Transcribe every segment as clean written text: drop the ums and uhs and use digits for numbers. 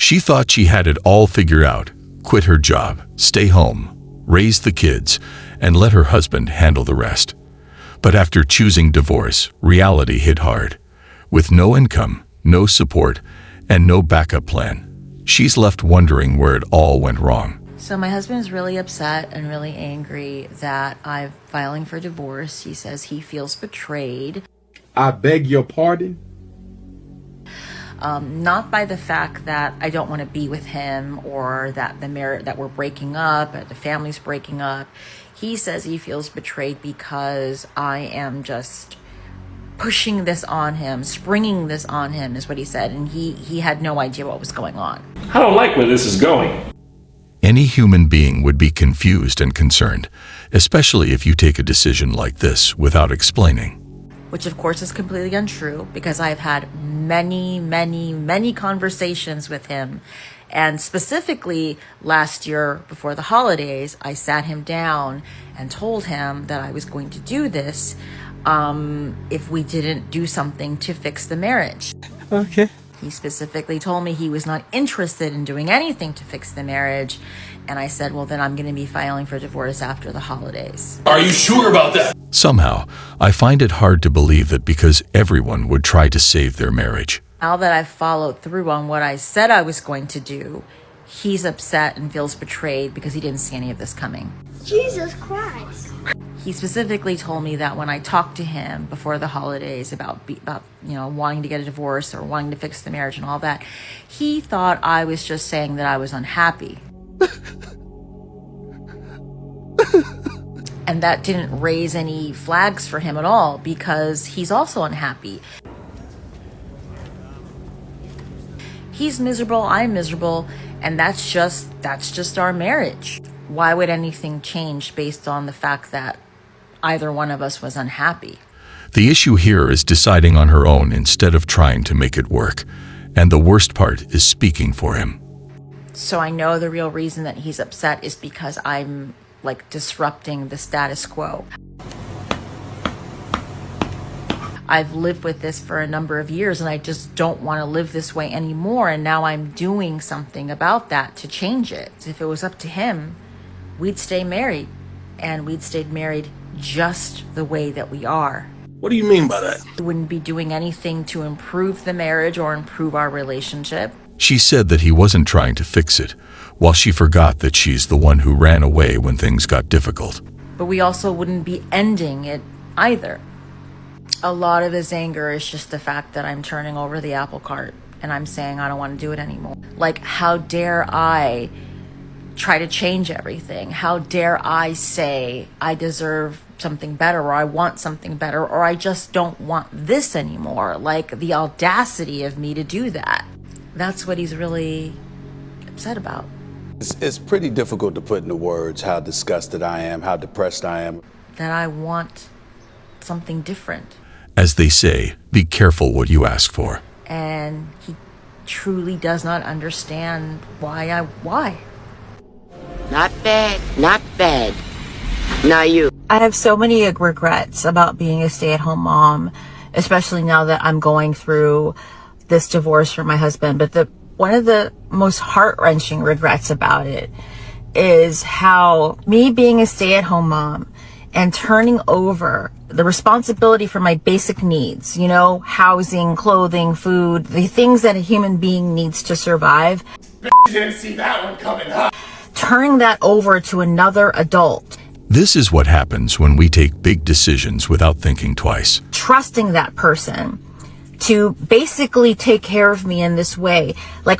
She thought she had it all figured out, quit her job, stay home, raise the kids, and let her husband handle the rest. But after choosing divorce, reality hit hard. With no income, no support, and no backup plan, she's left wondering where it all went wrong. So my husband's really upset and really angry that I'm filing for divorce. He says he feels betrayed. I beg your pardon? Not by the fact that I don't want to be with him or that that we're breaking up, or the family's breaking up. He says he feels betrayed because I am just pushing this on him, springing this on him, is what he said. And he had no idea what was going on. I don't like where this is going. Any human being would be confused and concerned, especially if you take a decision like this without explaining. Which of course is completely untrue, because I've had many conversations with him. And specifically last year before the holidays, I sat him down and told him that I was going to do this if we didn't do something to fix the marriage. Okay. He specifically told me he was not interested in doing anything to fix the marriage. And I said, well, then I'm going to be filing for divorce after the holidays. Are you sure about that? Somehow, I find it hard to believe that because everyone would try to save their marriage. Now that I've followed through on what I said I was going to do, he's upset and feels betrayed because he didn't see any of this coming. Jesus Christ. He specifically told me that when I talked to him before the holidays about wanting to get a divorce or wanting to fix the marriage and all that, he thought I was just saying that I was unhappy. And that didn't raise any flags for him at all, because he's also unhappy. He's miserable, I'm miserable, and that's just our marriage. Why would anything change based on the fact that either one of us was unhappy? The issue here is deciding on her own instead of trying to make it work. And the worst part is speaking for him. So I know the real reason that he's upset is because I'm disrupting the status quo. I've lived with this for a number of years and I just don't want to live this way anymore. And now I'm doing something about that to change it. If it was up to him, we'd stay married, and we'd stayed married just the way that we are. What do you mean by that? We wouldn't be doing anything to improve the marriage or improve our relationship. She said that he wasn't trying to fix it, while she forgot that she's the one who ran away when things got difficult. But we also wouldn't be ending it either. A lot of his anger is just the fact that I'm turning over the apple cart and I'm saying I don't want to do it anymore. How dare I try to change everything? How dare I say I deserve something better, or I want something better, or I just don't want this anymore? The audacity of me to do that. That's what he's really upset about. It's pretty difficult to put into words how disgusted I am, how depressed I am. That I want something different. As they say, be careful what you ask for. And he truly does not understand why. Not bad, not bad. Now you. I have so many regrets about being a stay-at-home mom, especially now that I'm going through this divorce from my husband. But one of the most heart-wrenching regrets about it is how me being a stay-at-home mom and turning over the responsibility for my basic needs, housing, clothing, food, the things that a human being needs to survive. Didn't see that one coming, huh? Turning that over to another adult. This is what happens when we take big decisions without thinking twice. Trusting that person to basically take care of me in this way.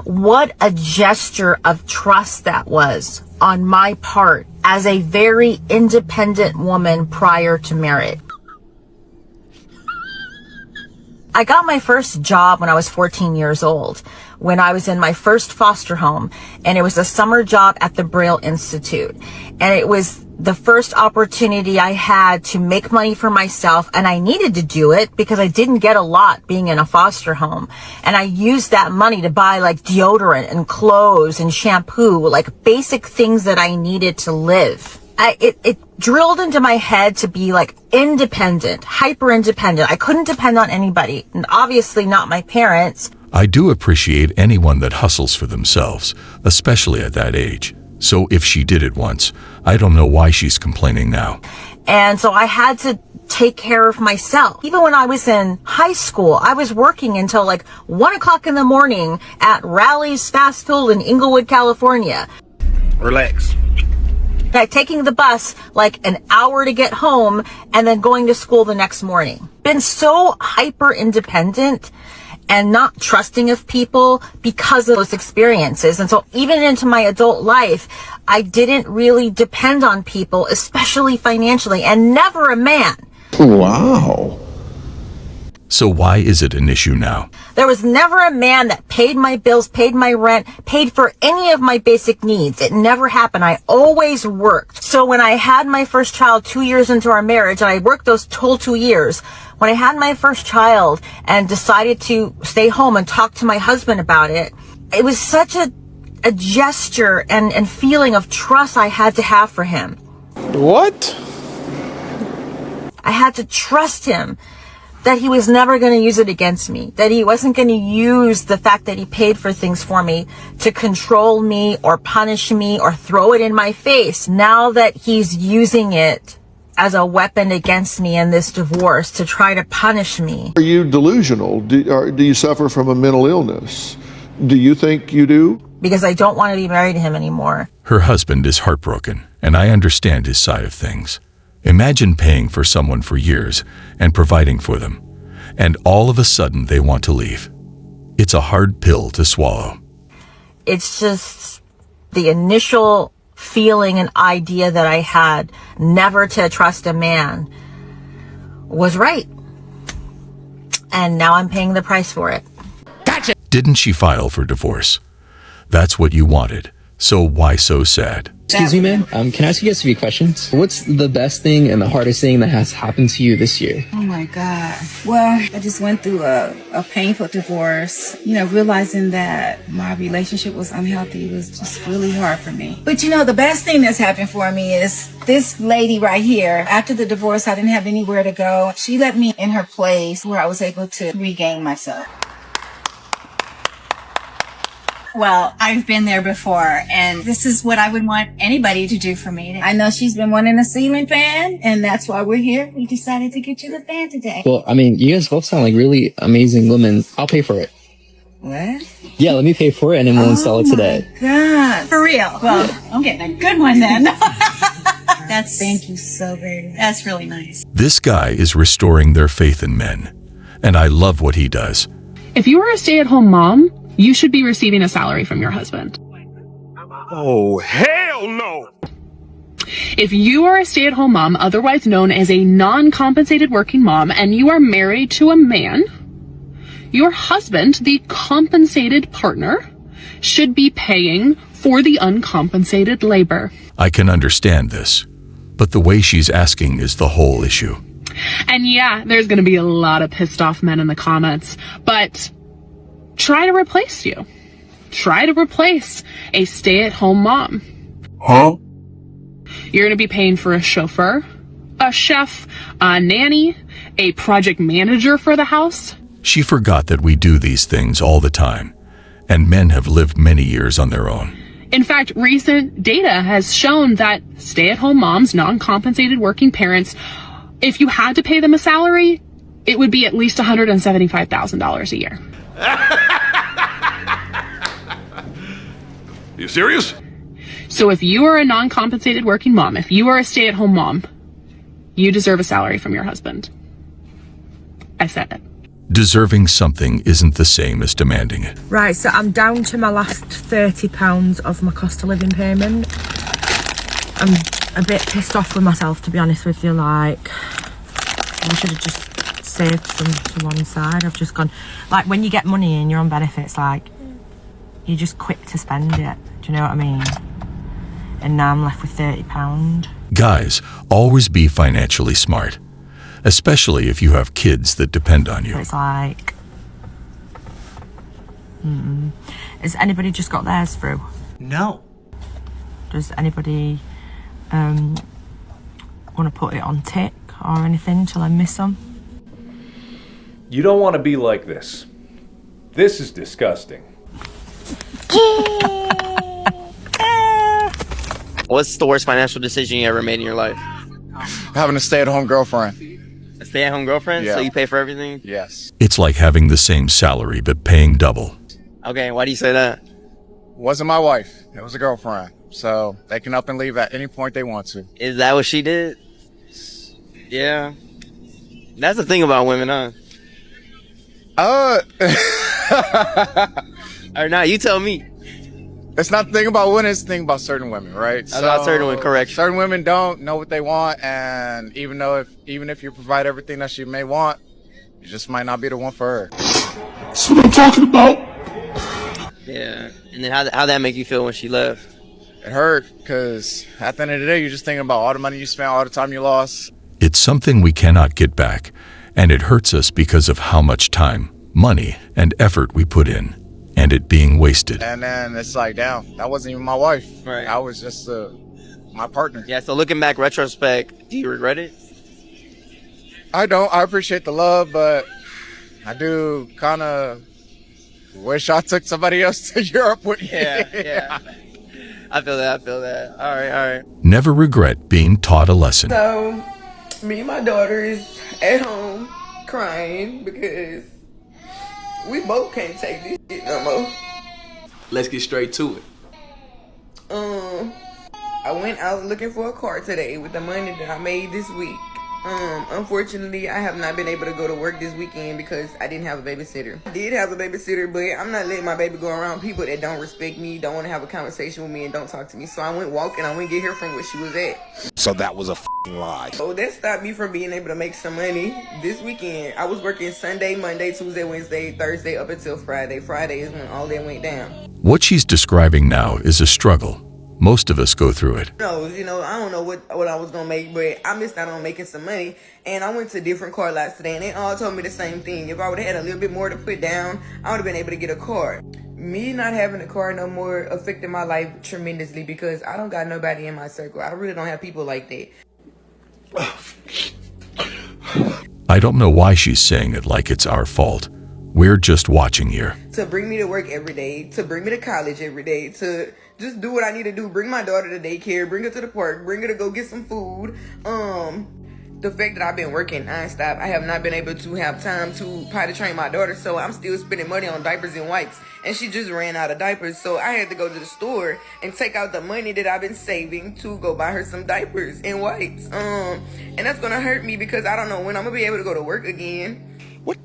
What a gesture of trust that was on my part as a very independent woman prior to marriage. I got my first job when I was 14 years old, when I was in my first foster home, and it was a summer job at the Braille Institute. And it was the first opportunity I had to make money for myself, and I needed to do it because I didn't get a lot being in a foster home. And I used that money to buy deodorant and clothes and shampoo, basic things that I needed to live. It drilled into my head to be independent, hyper independent. I couldn't depend on anybody, and obviously not my parents. I do appreciate anyone that hustles for themselves, especially at that age. So if she did it once, I don't know why she's complaining now. And so I had to take care of myself. Even when I was in high school, I was working until like 1 o'clock in the morning at Rally's Fast Food in Inglewood, California. Relax. Like taking the bus like an hour to get home and then going to school the next morning. Been so hyper independent and not trusting of people because of those experiences. And so even into my adult life, I didn't really depend on people, especially financially, and never a man. Wow. So why is it an issue now? There was never a man that paid my bills, paid my rent, paid for any of my basic needs. It never happened. I always worked. So when I had my first child 2 years into our marriage, and I worked those whole 2 years, when I had my first child and decided to stay home and talk to my husband about it, it was such a gesture and feeling of trust I had to have for him. What? I had to trust him that he was never going to use it against me, that he wasn't going to use the fact that he paid for things for me to control me or punish me or throw it in my face. Now that he's using it as a weapon against me in this divorce to try to punish me. Are you delusional? Do you suffer from a mental illness? Do you think you do? Because I don't want to be married to him anymore. Her husband is heartbroken, and I understand his side of things. Imagine paying for someone for years and providing for them, and all of a sudden they want to leave. It's a hard pill to swallow. It's just the initial feeling and idea that I had never to trust a man was right. And now I'm paying the price for it. Didn't she file for divorce? That's what you wanted. So why so sad? Excuse me, ma'am. Can I ask you guys a few questions? What's the best thing and the hardest thing that has happened to you this year? Oh my God. Well, I just went through a painful divorce. Realizing that my relationship was unhealthy was just really hard for me. But the best thing that's happened for me is this lady right here. After the divorce, I didn't have anywhere to go. She let me in her place where I was able to regain myself. Well, I've been there before, and this is what I would want anybody to do for me. I know she's been wanting a ceiling fan, and that's why we're here. We decided to get you the fan today. Well, you guys both sound like really amazing women. I'll pay for it. What? Yeah, let me pay for it, and then we'll install it today. Oh my God. For real. Well, I'm getting a good one then. Thank you so very much. That's really nice. This guy is restoring their faith in men, and I love what he does. If you are a stay-at-home mom, you should be receiving a salary from your husband. Oh, hell no! If you are a stay-at-home mom, otherwise known as a non-compensated working mom, and you are married to a man, your husband, the compensated partner, should be paying for the uncompensated labor. I can understand this, but the way she's asking is the whole issue. And yeah, there's going to be a lot of pissed off men in the comments, but try to replace you. Try to replace a stay-at-home mom. Huh? You're going to be paying for a chauffeur, a chef, a nanny, a project manager for the house. She forgot that we do these things all the time, and men have lived many years on their own. In fact, recent data has shown that stay-at-home moms, non-compensated working parents, if you had to pay them a salary, it would be at least $175,000 a year. You serious? So if you are a non-compensated working mom, if you are a stay-at-home mom, you deserve a salary from your husband. I said it. Deserving something isn't the same as demanding it. Right, so I'm down to my last £30 of my cost of living payment. I'm a bit pissed off with myself, to be honest with you. I should have just saved some to one side. I've just gone, when you get money and you're on benefits, you're just quick to spend it. Do you know what I mean? And now I'm left with £30. Guys, always be financially smart, especially if you have kids that depend on you. It's has anybody just got theirs through? No. Does anybody want to put it on tick or anything till I miss them? You don't want to be like this. This is disgusting. What's the worst financial decision you ever made in your life? Having a stay-at-home girlfriend. A stay-at-home girlfriend? Yeah. So you pay for everything? Yes. It's like having the same salary but paying double. Okay, why do you say that? Wasn't my wife. It was a girlfriend. So they can up and leave at any point they want to. Is that what she did? Yeah. That's the thing about women, huh? Or not, you tell me. It's not the thing about women, it's the thing about certain women, right? About certain women, correct. Certain women don't know what they want, and even if you provide everything that she may want, you just might not be the one for her. That's what I'm talking about. Yeah. And then how'd that make you feel when she left? It hurt, because at the end of the day, you're just thinking about all the money you spent, all the time you lost. It's something we cannot get back, and it hurts us because of how much time, money, and effort we put in, and it being wasted. And then it's like, damn, that wasn't even my wife. Right. I was just my partner. Yeah, so looking back, retrospect, do you regret it? I don't. I appreciate the love, but I do kind of wish I took somebody else to Europe with me. Yeah. I feel that. All right. Never regret being taught a lesson. So, me and my daughter is at home crying because we both can't take this shit no more. Let's get straight to it. I went out looking for a car today with the money that I made this week. Unfortunately, I have not been able to go to work this weekend because I didn't have a babysitter. I did have a babysitter, but I'm not letting my baby go around people that don't respect me, don't want to have a conversation with me, and don't talk to me. So I went walking. I went get her from where she was at. So that was a lie. So that stopped me from being able to make some money this weekend. I was working Sunday, Monday, Tuesday, Wednesday, Thursday, up until Friday. Friday is when all that went down. What she's describing now is a struggle. Most of us go through it. No, I don't know what I was going to make, but I missed out on making some money. And I went to different car lots today, and they all told me the same thing. If I would have had a little bit more to put down, I would have been able to get a car. Me not having a car no more affected my life tremendously because I don't got nobody in my circle. I really don't have people like that. I don't know why she's saying it like it's our fault. We're just watching here. To bring me to work every day, to bring me to college every day, to just do what I need to do. Bring my daughter to daycare, bring her to the park, bring her to go get some food. The fact that I've been working nonstop, I have not been able to have time to potty train my daughter, so I'm still spending money on diapers and wipes. And she just ran out of diapers, so I had to go to the store and take out the money that I've been saving to go buy her some diapers and wipes. And that's gonna hurt me because I don't know when I'm gonna be able to go to work again. What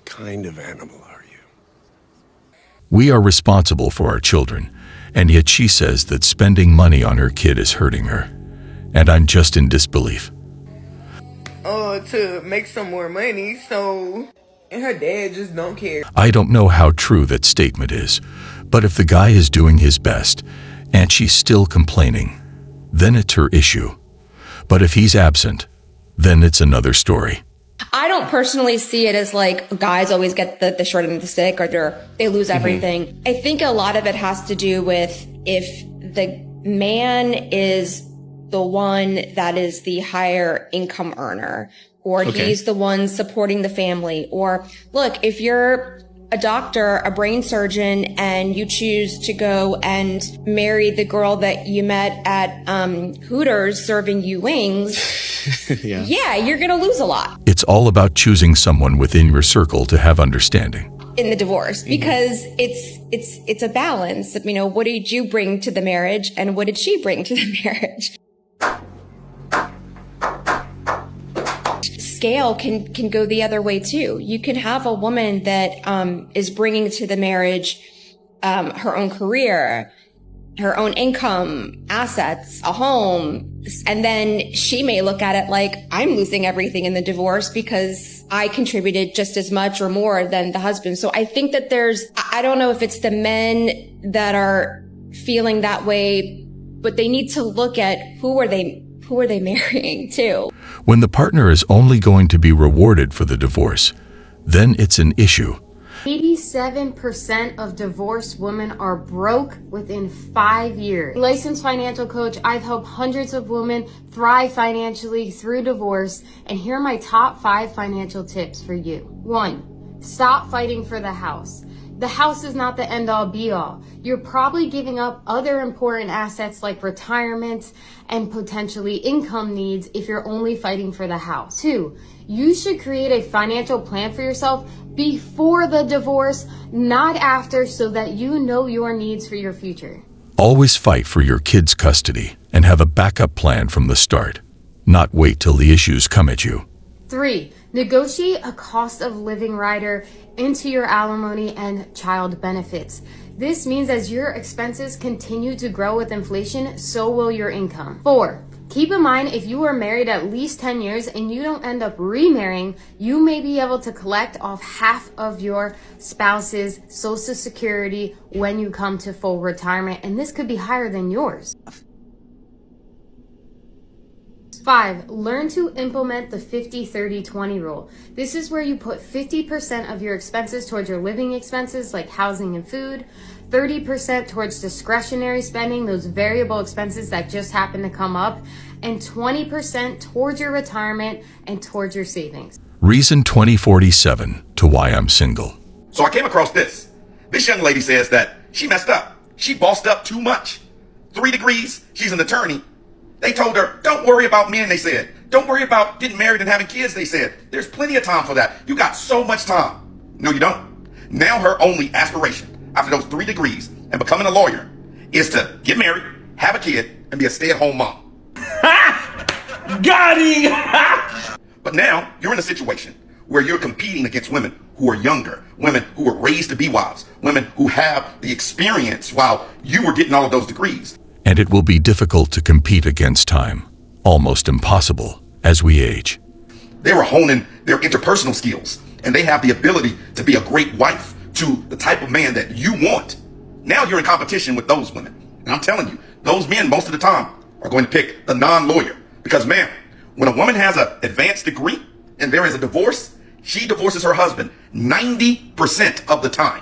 kind of animal are you? We are responsible for our children, and yet she says that spending money on her kid is hurting her. And I'm just in disbelief. To make some more money, so... And her dad just don't care. I don't know how true that statement is, but if the guy is doing his best, and she's still complaining, then it's her issue. But if he's absent, then it's another story. I don't personally see it as like guys always get the short end of the stick or they lose everything. I think a lot of it has to do with if the man is the one that is the higher income earner, or he's the one supporting the family. Or look, if you're a doctor, a brain surgeon, and you choose to go and marry the girl that you met at Hooters serving you wings, yeah, you're going to lose a lot. It's all about choosing someone within your circle to have understanding. In the divorce, because it's a balance. What did you bring to the marriage and what did she bring to the marriage? Scale can go the other way too. You can have a woman that is bringing to the marriage her own career, her own income, assets, a home, and then she may look at it like, I'm losing everything in the divorce because I contributed just as much or more than the husband. So I think that I don't know if it's the men that are feeling that way, but they need to look at who are they marrying too. When the partner is only going to be rewarded for the divorce, then it's an issue. 87% of divorced women are broke within 5 years. Licensed financial coach, I've helped hundreds of women thrive financially through divorce. And here are my top 5 financial tips for you. 1, Stop fighting for the house. The house is not the end all be all. You're probably giving up other important assets like retirement and potentially income needs if you're only fighting for the house. 2, you should create a financial plan for yourself before the divorce, not after, so that you know your needs for your future. Always fight for your kids' custody and have a backup plan from the start. Not wait till the issues come at you. 3, negotiate a cost of living rider into your alimony and child benefits. This means as your expenses continue to grow with inflation, so will your income. 4, keep in mind if you are married at least 10 years and you don't end up remarrying, you may be able to collect off half of your spouse's Social Security when you come to full retirement, and this could be higher than yours. 5, learn to implement the 50-30-20 rule. This is where you put 50% of your expenses towards your living expenses like housing and food, 30% towards discretionary spending, those variable expenses that just happen to come up, and 20% towards your retirement and towards your savings. Reason 2047 to why I'm single. So I came across this. This young lady says that she messed up. She bossed up too much. 3 degrees, she's an attorney. They told her, don't worry about men, they said. Don't worry about getting married and having kids, they said. There's plenty of time for that. You got so much time. No, you don't. Now her only aspiration after those 3 degrees and becoming a lawyer is to get married, have a kid, and be a stay-at-home mom. Got him! But now you're in a situation where you're competing against women who are younger, women who were raised to be wives, women who have the experience while you were getting all of those degrees. And it will be difficult to compete against time. Almost impossible as we age. They were honing their interpersonal skills, and they have the ability to be a great wife to the type of man that you want. Now you're in competition with those women. And I'm telling you, those men most of the time are going to pick the non-lawyer. Because man, when a woman has an advanced degree and there is a divorce, she divorces her husband 90% of the time.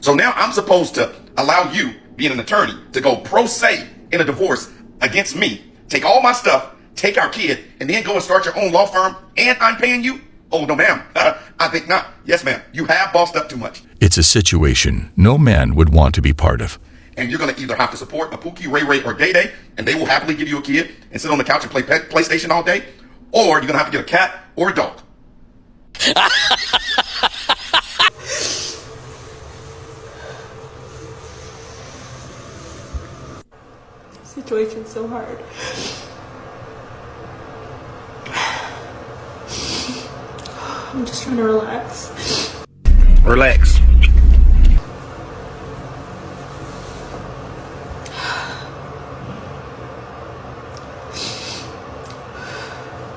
So now I'm supposed to allow you, being an attorney, to go pro se in a divorce against me, take all my stuff, take our kid, and then go and start your own law firm, and I'm paying you? Oh, no, ma'am. I think not. Yes, ma'am. You have bossed up too much. It's a situation no man would want to be part of. And you're going to either have to support a Pookie, Ray Ray, or Day Day, and they will happily give you a kid and sit on the couch and play PlayStation all day, or you're going to have to get a cat or a dog. Situation's so hard. I'm just trying to relax. Relax.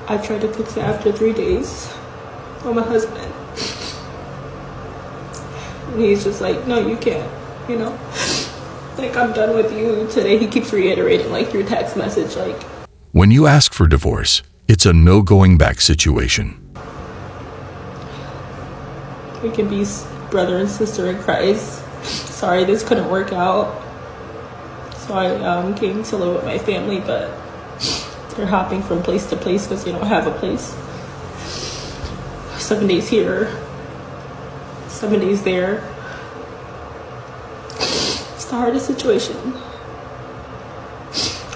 I tried to fix it after 3 days with my husband. And he's just like, no, you can't, you know? Like, I'm done with you today. He keeps reiterating, like, through text message, like. When you ask for divorce, it's a no going back situation. We can be brother and sister in Christ. Sorry, this couldn't work out. So I came to live with my family, but they're hopping from place to place because they don't have a place. 7 days here, 7 days there. It's the hardest situation.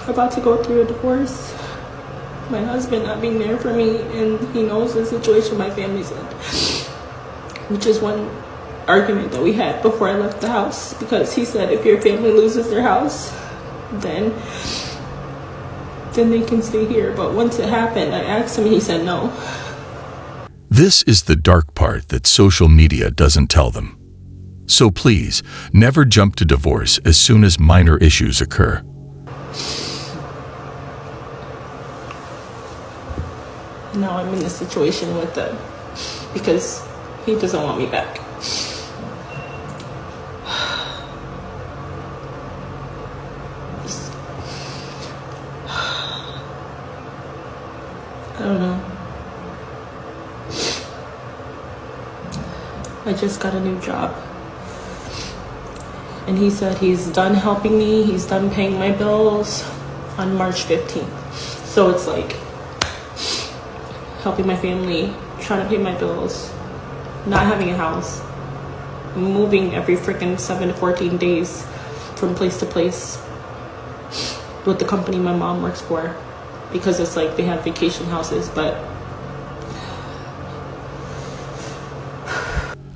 We're about to go through a divorce. My husband not being there for me, and he knows the situation my family's in. Which is one argument that we had before I left the house, because he said if your family loses their house, then they can stay here. But once it happened, I asked him, and he said no. This is the dark part that social media doesn't tell them. So please, never jump to divorce as soon as minor issues occur. Now I'm in this situation with them because he doesn't want me back. I don't know. I just got a new job. And he said he's done helping me, he's done paying my bills on March 15th. So it's like helping my family, trying to pay my bills. not having a house, moving every freaking 7 to 14 days from place to place with the company my mom works for, because it's like they have vacation houses, but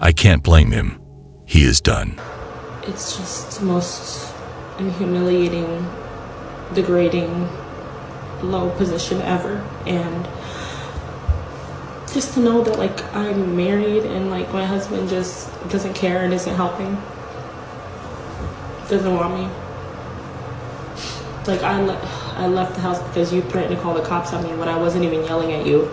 I can't blame him. He is done. it's just the most humiliating, degrading, low position ever. And just to know that like I'm married and like my husband just doesn't care and isn't helping, doesn't want me. Like I left the house because you threatened to call the cops on me when I wasn't even yelling at you.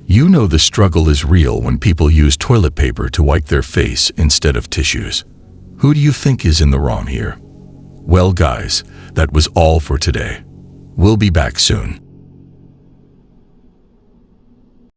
You know the struggle is real when people use toilet paper to wipe their face instead of tissues. Who do you think is in the wrong here? Well, guys, that was all for today. We'll be back soon.